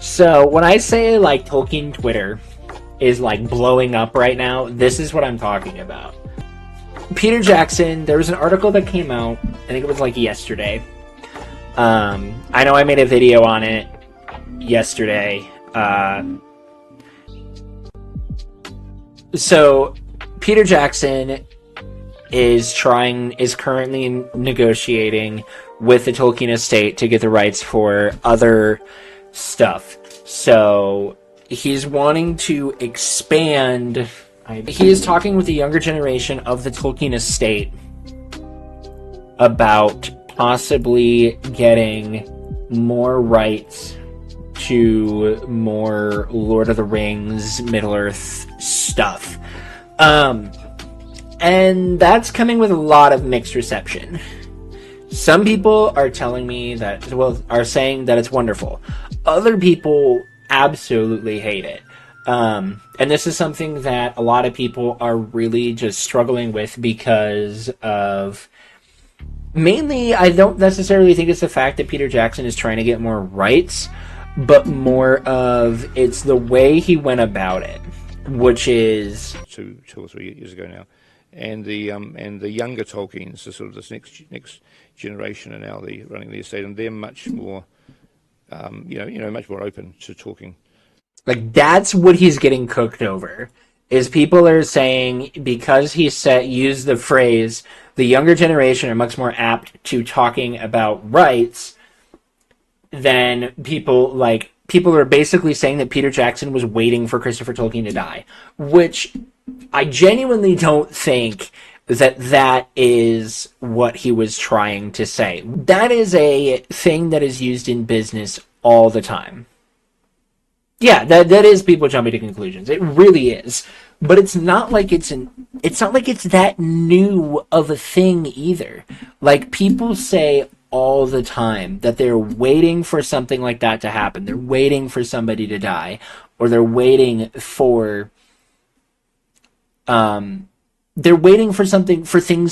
So when I say like Tolkien Twitter is like blowing up right now, this is what I'm talking about. Peter Jackson, there was an article that came out, I think it was like yesterday. I know I made a video on it yesterday. So Peter Jackson is currently negotiating with the Tolkien estate to get the rights for other stuff. So he's wanting to expand. He is talking with the younger generation of the Tolkien estate about possibly getting more rights to more Lord of the Rings, Middle-earth stuff. And that's coming with a lot of mixed reception. Some people are telling me that, are saying that it's wonderful. Other people absolutely hate it. And this is something that a lot of people are really just struggling with because of... Mainly, I don't necessarily think it's the fact that Peter Jackson is trying to get more rights, but more of it's the way he went about it, which is... 2 or 3 years ago now. And the younger Tolkiens, the sort of this next generation, are now running the estate, and they're much more, much more open to talking. Like, that's what he's getting cooked over. Is people are saying, because he used the phrase, the younger generation are much more apt to talking about rights than people are basically saying that Peter Jackson was waiting for Christopher Tolkien to die, which I genuinely don't think that is what he was trying to say. That is a thing that is used in business all the time. Yeah, that is people jumping to conclusions. It really is. But it's not like it's that new of a thing either. Like, people say all the time that they're waiting for something like that to happen. They're waiting for somebody to die, or they're waiting for things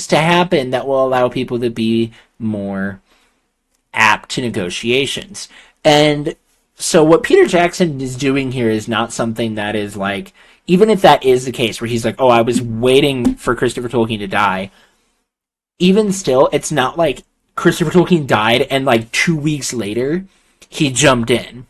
to happen that will allow people to be more apt to negotiations. And so what Peter Jackson is doing here is not something that is like, even if that is the case, where he's like, oh, I was waiting for Christopher Tolkien to die, even still, it's not like Christopher Tolkien died and like 2 weeks later, he jumped in.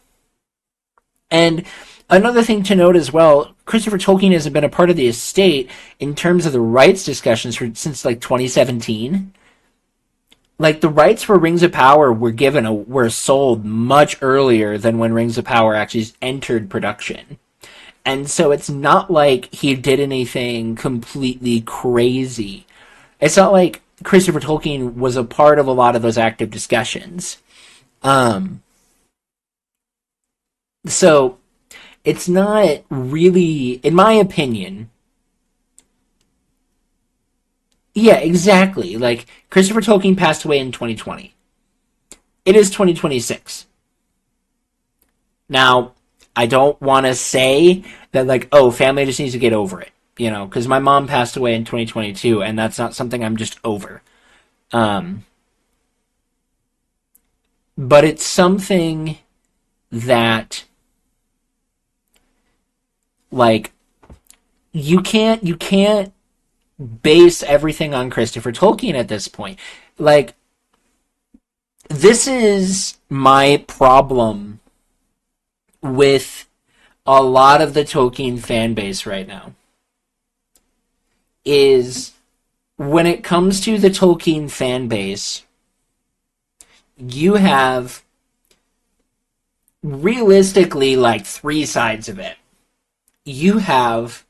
And another thing to note as well, Christopher Tolkien hasn't been a part of the estate in terms of the rights discussions since like 2017. Like, the rights for Rings of Power were sold much earlier than when Rings of Power actually entered production. And so it's not like he did anything completely crazy. It's not like Christopher Tolkien was a part of a lot of those active discussions. So it's not really, in my opinion... Yeah, exactly. Like, Christopher Tolkien passed away in 2020. It is 2026. Now, I don't want to say that, like, oh, family just needs to get over it. You know, because my mom passed away in 2022, and that's not something I'm just over. But it's something that, like, you can't base everything on Christopher Tolkien at this point. Like, this is my problem with a lot of the Tolkien fan base right now. Is when it comes to the Tolkien fan base, you have realistically like 3 sides of it. You have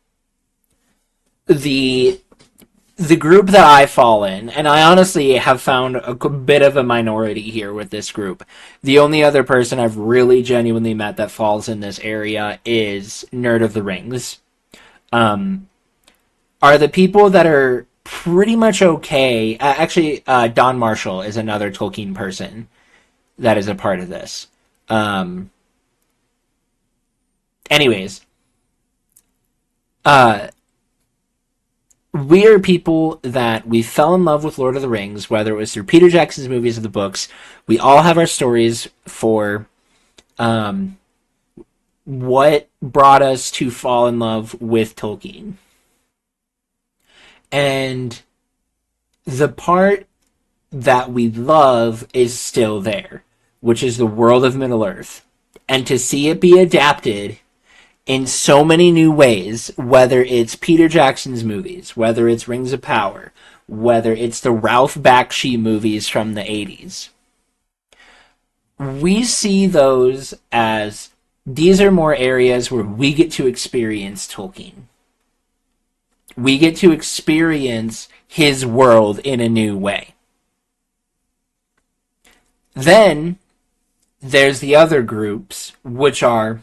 the group that I fall in, and I honestly have found a bit of a minority here with this group. The only other person I've really genuinely met that falls in this area is Nerd of the Rings. Are the people that are pretty much okay... Don Marshall is another Tolkien person that is a part of this. Anyways. We are people that we fell in love with Lord of the Rings, whether it was through Peter Jackson's movies or the books. We all have our stories for what brought us to fall in love with Tolkien. And the part that we love is still there, which is the world of Middle-earth. And to see it be adapted in so many new ways, whether it's Peter Jackson's movies, whether it's Rings of Power, whether it's the Ralph Bakshi movies from the 80s, we see those as these are more areas where we get to experience Tolkien. We get to experience his world in a new way. Then there's the other groups, which are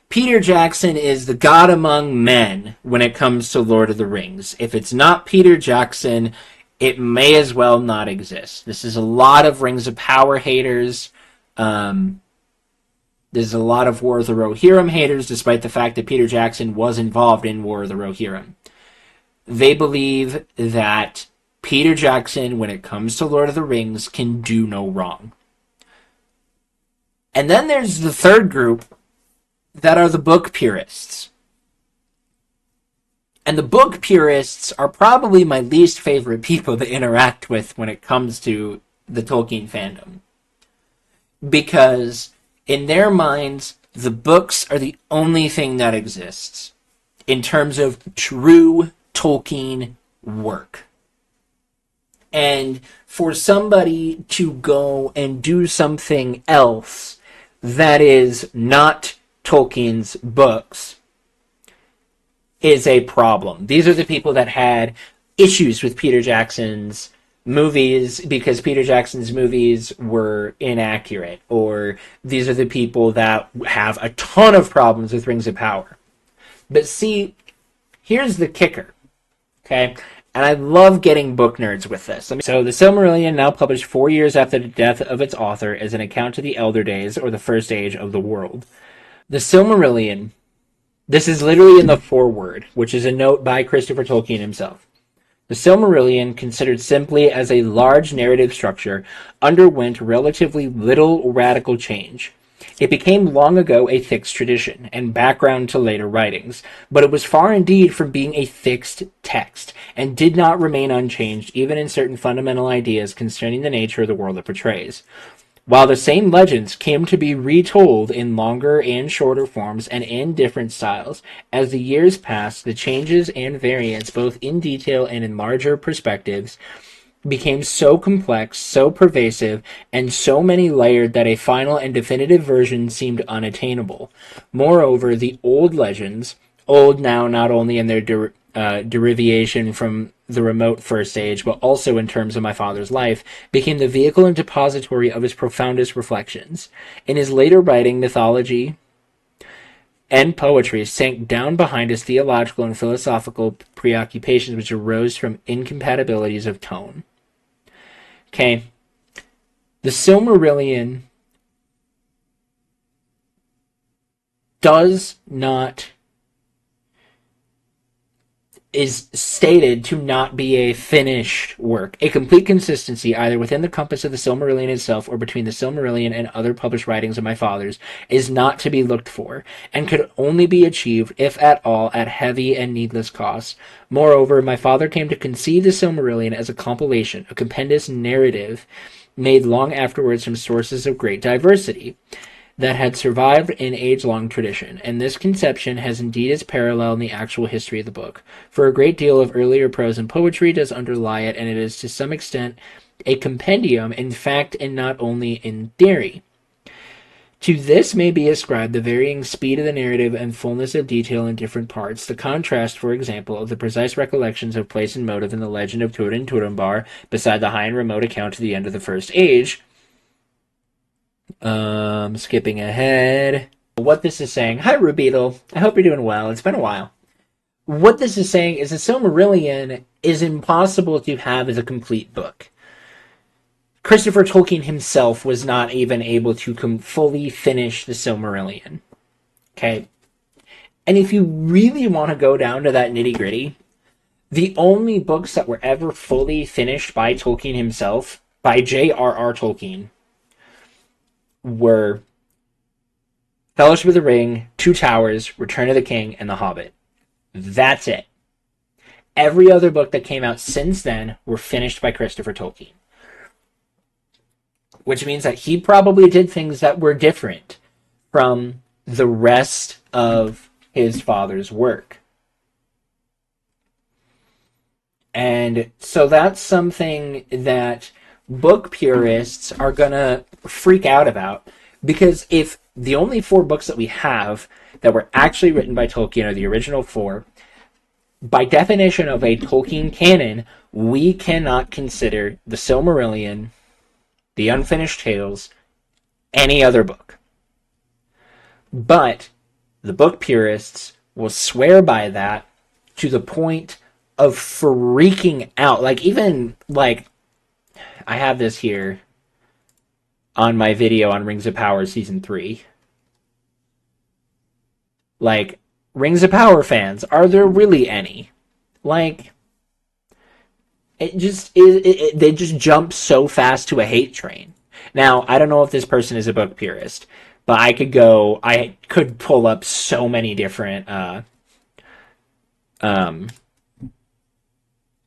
Peter Jackson is the god among men when it comes to Lord of the Rings. If it's not Peter Jackson, it may as well not exist. This is a lot of Rings of Power haters. There's a lot of War of the Rohirrim haters, despite the fact that Peter Jackson was involved in War of the Rohirrim. They believe that Peter Jackson, when it comes to Lord of the Rings, can do no wrong. And then there's the third group that are the book purists. And the book purists are probably my least favorite people to interact with when it comes to the Tolkien fandom. Because in their minds, the books are the only thing that exists in terms of true Tolkien work. And for somebody to go and do something else that is not Tolkien's books is a problem. These are the people that had issues with Peter Jackson's movies because Peter Jackson's movies were inaccurate, or these are the people that have a ton of problems with Rings of Power. But see, here's the kicker, okay? And I love getting book nerds with this. So the Silmarillion, now published 4 years after the death of its author, is an account of the Elder Days, or the First Age of the world. The Silmarillion, this is literally in the foreword, which is a note by Christopher Tolkien himself. The Silmarillion, considered simply as a large narrative structure, underwent relatively little radical change. It became long ago a fixed tradition and background to later writings, but it was far indeed from being a fixed text, and did not remain unchanged even in certain fundamental ideas concerning the nature of the world it portrays. While the same legends came to be retold in longer and shorter forms and in different styles, as the years passed, the changes and variants, both in detail and in larger perspectives, became so complex, so pervasive, and so many layered that a final and definitive version seemed unattainable. Moreover, the old legends, old now not only in their derivation from the remote First Age, but also in terms of my father's life, became the vehicle and depository of his profoundest reflections. In his later writing, mythology and poetry sank down behind his theological and philosophical preoccupations, which arose from incompatibilities of tone. Okay, the Silmarillion is stated to not be a finished work. A complete consistency, either within the compass of the Silmarillion itself or between the Silmarillion and other published writings of my father's, is not to be looked for, and could only be achieved, if at all, at heavy and needless cost. Moreover, my father came to conceive the Silmarillion as a compilation, a compendious narrative, made long afterwards from sources of great diversity, that had survived in age-long tradition, and this conception has indeed its parallel in the actual history of the book, for a great deal of earlier prose and poetry does underlie it, and it is to some extent a compendium in fact and not only in theory. To this may be ascribed the varying speed of the narrative and fullness of detail in different parts, the contrast, for example, of the precise recollections of place and motive in the legend of Turin Turambar beside the high and remote account of the end of the First Age. Skipping ahead. What this is saying, hi Rubeetle, I hope you're doing well, it's been a while. What this is saying is the Silmarillion is impossible to have as a complete book. Christopher Tolkien himself was not even able to fully finish the Silmarillion. Okay? And if you really want to go down to that nitty-gritty, the only books that were ever fully finished by Tolkien himself, by J.R.R. Tolkien, were Fellowship of the Ring, Two Towers, Return of the King, and The Hobbit. That's it. Every other book that came out since then were finished by Christopher Tolkien. Which means that he probably did things that were different from the rest of his father's work. And so that's something that book purists are going to freak out about, because if the only 4 books that we have that were actually written by Tolkien are the original 4, by definition of a Tolkien canon, we cannot consider the Silmarillion, the Unfinished Tales, any other book. But the book purists will swear by that to the point of freaking out. I have this here on my video on Rings of Power Season 3. Rings of Power fans, are there really any? They just jump so fast to a hate train. Now, I don't know if this person is a book purist, but I could pull up so many different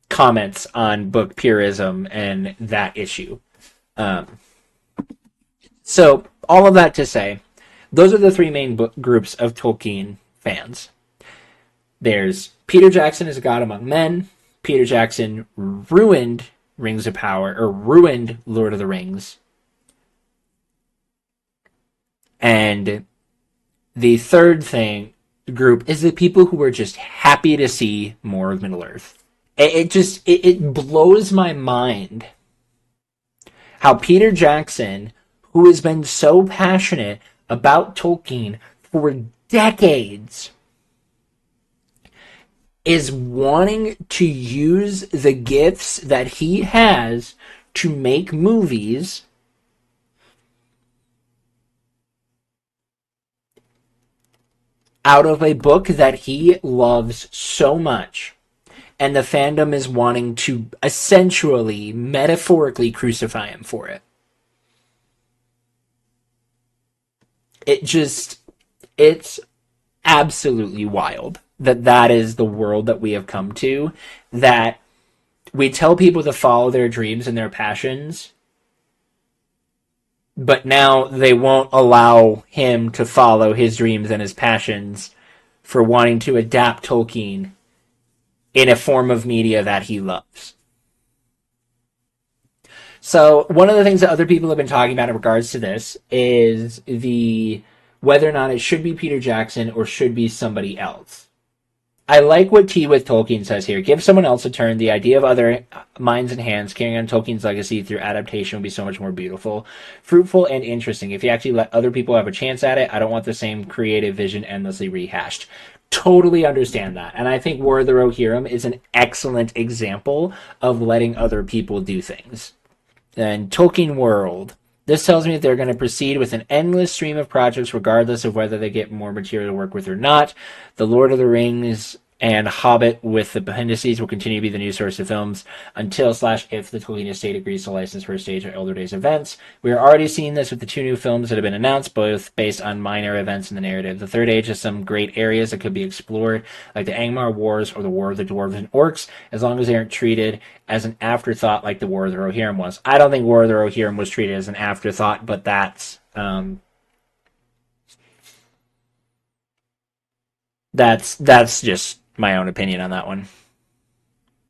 comments on book purism and that issue. So, all of that to say, those are the 3 main groups of Tolkien fans. There's Peter Jackson is a God Among Men. Peter Jackson ruined Rings of Power, or ruined Lord of the Rings. And the third group is the people who are just happy to see more of Middle-earth. It blows my mind how Peter Jackson, who has been so passionate about Tolkien for decades, is wanting to use the gifts that he has to make movies out of a book that he loves so much. And the fandom is wanting to essentially, metaphorically crucify him for it. It's absolutely wild that is the world that we have come to, that we tell people to follow their dreams and their passions, but now they won't allow him to follow his dreams and his passions for wanting to adapt Tolkien in a form of media that he loves. So one of the things that other people have been talking about in regards to this is whether or not it should be Peter Jackson or should be somebody else. I like what Tea with Tolkien says here. Give someone else a turn. The idea of other minds and hands carrying on Tolkien's legacy through adaptation would be so much more beautiful, fruitful, and interesting. If you actually let other people have a chance at it, I don't want the same creative vision endlessly rehashed. Totally understand that. And I think War of the Rohirrim is an excellent example of letting other people do things. And Tolkien World. This tells me that they're going to proceed with an endless stream of projects regardless of whether they get more material to work with or not. The Lord of the Rings and Hobbit with the appendices will continue to be the new source of films until/if the Tolkien estate agrees to license first stage or Elder Days events. We are already seeing this with the 2 new films that have been announced, both based on minor events in the narrative. The Third Age has some great areas that could be explored, like the Angmar Wars or the War of the Dwarves and Orcs, as long as they aren't treated as an afterthought like the War of the Rohirrim was. I don't think War of the Rohirrim was treated as an afterthought, but that's just my own opinion on that one.